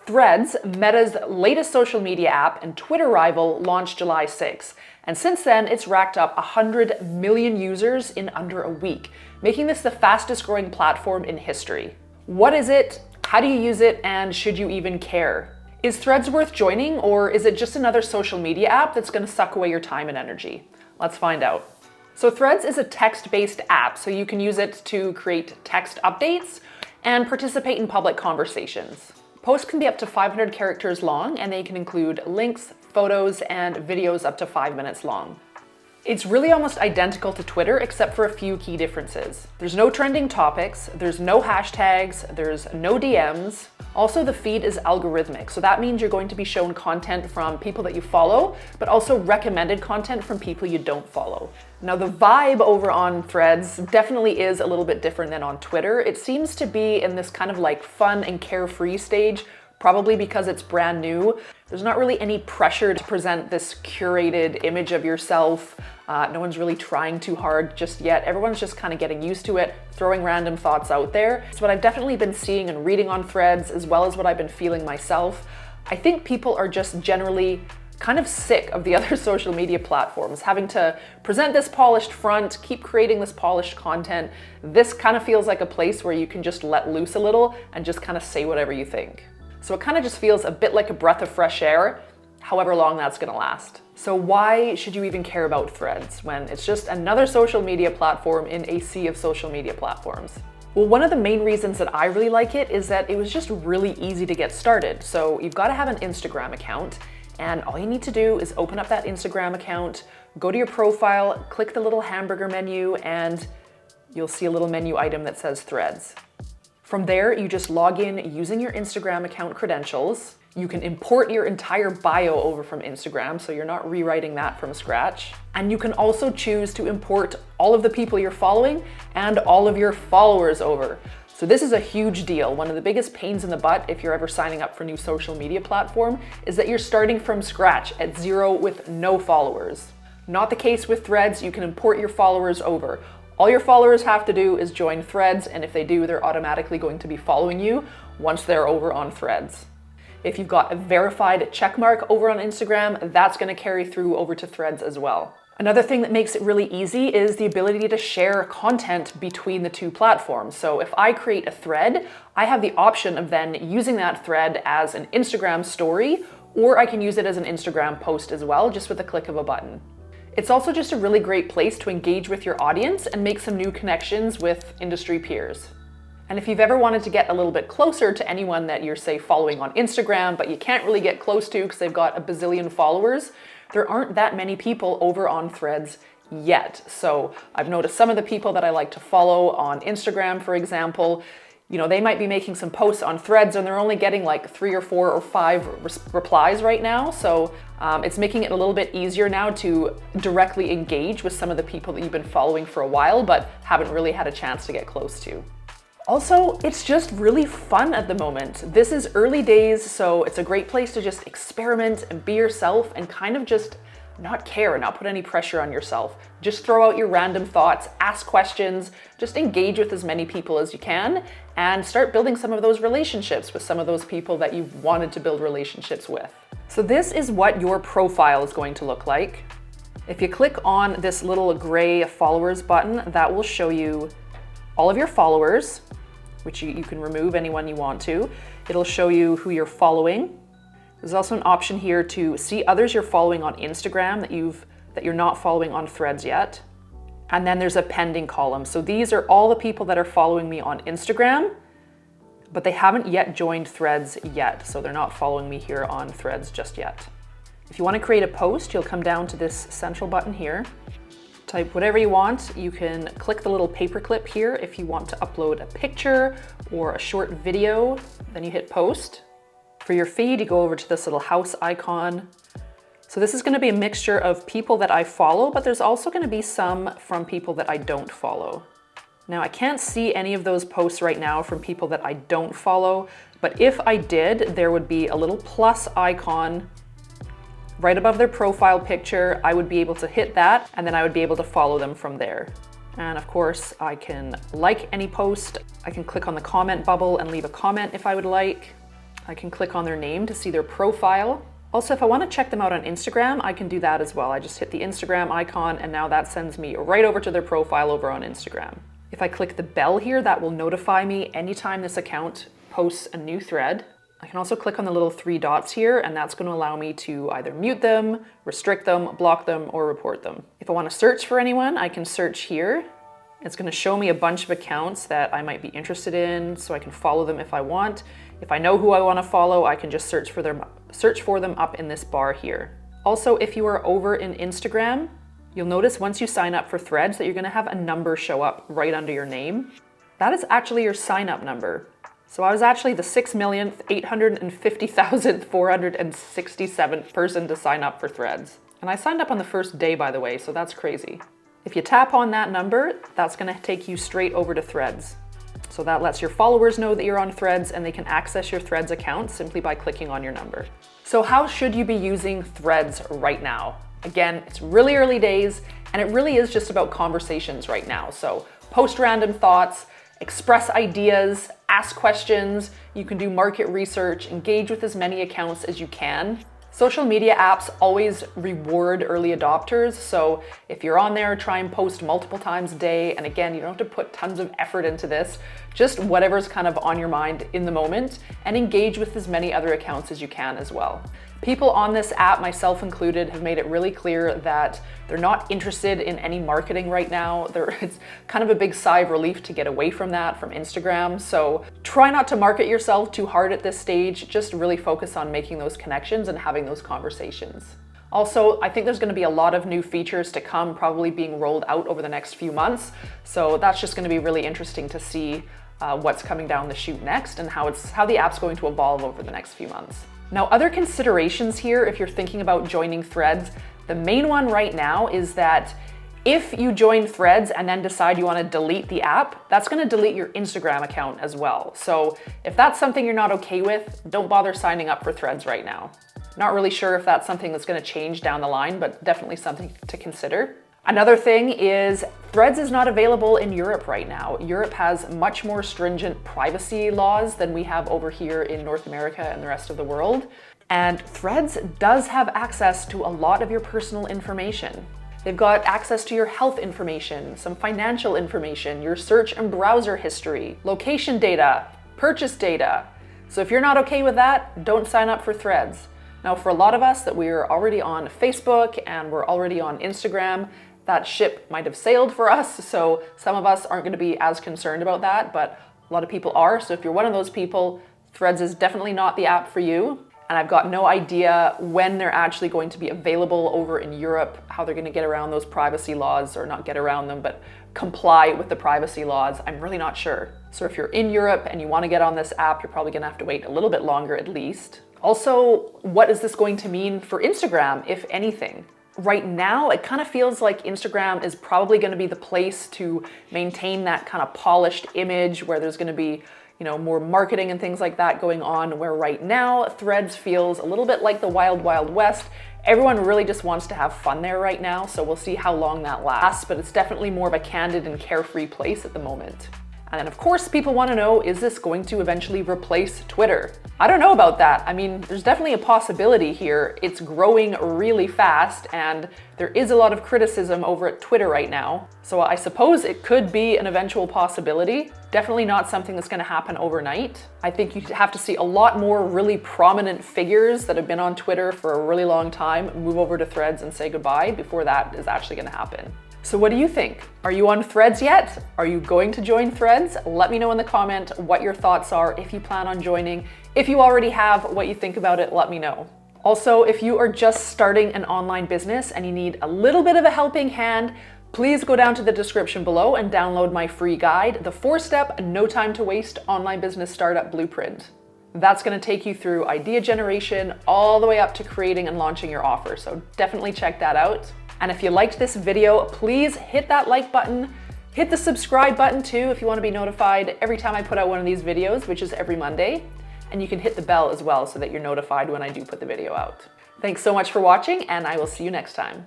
Threads, Meta's latest social media app and Twitter rival, launched July 6th. And since then, it's racked up 100 million users in under a week, making this the fastest growing platform in history. What is it? How do you use it? And should you even care? Is Threads worth joining, or is it just another social media app that's going to suck away your time and energy? Let's find out. So Threads is a text-based app, so you can use it to create text updates and participate in public conversations. Posts can be up to 500 characters long, and they can include links, photos, and videos up to 5 minutes long. It's really almost identical to Twitter, except for a few key differences. There's no trending topics, there's no hashtags, there's no DMs. Also, the feed is algorithmic, so that means you're going to be shown content from people that you follow, but also recommended content from people you don't follow. Now, the vibe over on Threads definitely is a little bit different than on Twitter. It seems to be in this kind of like fun and carefree stage, probably because it's brand new. There's not really any pressure to present this curated image of yourself. No one's really trying too hard just yet. Everyone's just kind of getting used to it, throwing random thoughts out there. It's what I've definitely been seeing and reading on Threads, as well as what I've been feeling myself. I think people are just generally kind of sick of the other social media platforms, having to present this polished front, keep creating this polished content. This kind of feels like a place where you can just let loose a little and just kind of say whatever you think. So it kind of just feels a bit like a breath of fresh air, however long that's gonna last. So why should you even care about Threads when it's just another social media platform in a sea of social media platforms? Well, one of the main reasons that I really like it is that it was just really easy to get started. So you've got to have an Instagram account, and all you need to do is open up that Instagram account, go to your profile, click the little hamburger menu, and you'll see a little menu item that says Threads. From there, you just log in using your Instagram account credentials. You can import your entire bio over from Instagram, so you're not rewriting that from scratch. And you can also choose to import all of the people you're following and all of your followers over. So this is a huge deal. One of the biggest pains in the butt if you're ever signing up for a new social media platform is that you're starting from scratch at zero with no followers. Not the case with Threads. You can import your followers over. All your followers have to do is join Threads, and if they do, they're automatically going to be following you once they're over on Threads. If you've got a verified checkmark over on Instagram, that's going to carry through over to Threads as well. Another thing that makes it really easy is the ability to share content between the two platforms. So if I create a thread, I have the option of then using that thread as an Instagram story, or I can use it as an Instagram post as well, just with a click of a button. It's also just a really great place to engage with your audience and make some new connections with industry peers. And if you've ever wanted to get a little bit closer to anyone that you're, say, following on Instagram, but you can't really get close to because they've got a bazillion followers, there aren't that many people over on Threads yet. So I've noticed some of the people that I like to follow on Instagram, for example, they might be making some posts on Threads and they're only getting like 3 or 4 or 5 replies right now. So it's making it a little bit easier now to directly engage with some of the people that you've been following for a while, but haven't really had a chance to get close to. Also, it's just really fun at the moment. This is early days, so it's a great place to just experiment and be yourself and kind of just not care, not put any pressure on yourself. Just throw out your random thoughts, ask questions, just engage with as many people as you can, and start building some of those relationships with some of those people that you've wanted to build relationships with. So this is what your profile is going to look like. If you click on this little gray followers button, that will show you all of your followers, which you can remove anyone you want to. It'll show you who you're following. There's also an option here to see others you're following on Instagram that you're not following on Threads yet. And then there's a pending column. So these are all the people that are following me on Instagram, but they haven't yet joined Threads yet. So they're not following me here on Threads just yet. If you want to create a post, you'll come down to this central button here. Type whatever you want. You can click the little paperclip here if you want to upload a picture or a short video, then you hit post. For your feed, you go over to this little house icon. So this is going to be a mixture of people that I follow, but there's also going to be some from people that I don't follow. Now, I can't see any of those posts right now from people that I don't follow, but if I did, there would be a little plus icon right above their profile picture. I would be able to hit that, and then I would be able to follow them from there. And of course, I can like any post. I can click on the comment bubble and leave a comment if I would like. I can click on their name to see their profile. Also, if I want to check them out on Instagram, I can do that as well. I just hit the Instagram icon and now that sends me right over to their profile over on Instagram. If I click the bell here, that will notify me anytime this account posts a new thread. I can also click on the little 3 dots here, and that's going to allow me to either mute them, restrict them, block them, or report them. If I want to search for anyone, I can search here. It's going to show me a bunch of accounts that I might be interested in, so I can follow them if I want. If I know who I want to follow, I can just search for them up in this bar here. Also, if you are over in Instagram, you'll notice once you sign up for Threads that you're going to have a number show up right under your name. That is actually your sign-up number. So I was actually the 6,850,467th person to sign up for Threads. And I signed up on the first day, by the way, so that's crazy. If you tap on that number, that's going to take you straight over to Threads. So that lets your followers know that you're on Threads and they can access your Threads account simply by clicking on your number. So how should you be using Threads right now? Again, it's really early days and it really is just about conversations right now. So post random thoughts, express ideas, ask questions, you can do market research, engage with as many accounts as you can. Social media apps always reward early adopters, so if you're on there, try and post multiple times a day, and again, you don't have to put tons of effort into this, just whatever's kind of on your mind in the moment, and engage with as many other accounts as you can as well. People on this app, myself included, have made it really clear that they're not interested in any marketing right now. It's kind of a big sigh of relief to get away from that from Instagram. So try not to market yourself too hard at this stage. Just really focus on making those connections and having those conversations. Also, I think there's going to be a lot of new features to come, probably being rolled out over the next few months. So that's just going to be really interesting to see what's coming down the chute next and how the app's going to evolve over the next few months. Now, other considerations here, if you're thinking about joining Threads, the main one right now is that if you join Threads and then decide you want to delete the app, that's going to delete your Instagram account as well. So if that's something you're not okay with, don't bother signing up for Threads right now. Not really sure if that's something that's going to change down the line, but definitely something to consider. Another thing is Threads is not available in Europe right now. Europe has much more stringent privacy laws than we have over here in North America and the rest of the world. And Threads does have access to a lot of your personal information. They've got access to your health information, some financial information, your search and browser history, location data, purchase data. So if you're not okay with that, don't sign up for Threads. Now, for a lot of us that we're already on Facebook and we're already on Instagram, that ship might have sailed for us, so some of us aren't going to be as concerned about that, but a lot of people are. So if you're one of those people, Threads is definitely not the app for you. And I've got no idea when they're actually going to be available over in Europe, how they're going to get around those privacy laws, or not get around them, but comply with the privacy laws. I'm really not sure. So if you're in Europe and you want to get on this app, you're probably going to have to wait a little bit longer at least. Also, what is this going to mean for Instagram, if anything? Right now, it kind of feels like Instagram is probably going to be the place to maintain that kind of polished image where there's going to be, more marketing and things like that going on, where right now Threads feels a little bit like the wild, wild west. Everyone really just wants to have fun there right now, so we'll see how long that lasts, but it's definitely more of a candid and carefree place at the moment. And then of course people want to know, is this going to eventually replace Twitter? I don't know about that. I mean, there's definitely a possibility here. It's growing really fast and there is a lot of criticism over at Twitter right now. So I suppose it could be an eventual possibility. Definitely not something that's going to happen overnight. I think you have to see a lot more really prominent figures that have been on Twitter for a really long time move over to Threads and say goodbye before that is actually going to happen. So what do you think? Are you on Threads yet? Are you going to join Threads? Let me know in the comment what your thoughts are, if you plan on joining. If you already have, what you think about it, let me know. Also, if you are just starting an online business and you need a little bit of a helping hand, please go down to the description below and download my free guide, the 4-step, no time to waste online business startup blueprint. That's going to take you through idea generation all the way up to creating and launching your offer. So definitely check that out. And if you liked this video, please hit that like button, hit the subscribe button too if you want to be notified every time I put out one of these videos, which is every Monday. And you can hit the bell as well so that you're notified when I do put the video out. Thanks so much for watching, and I will see you next time.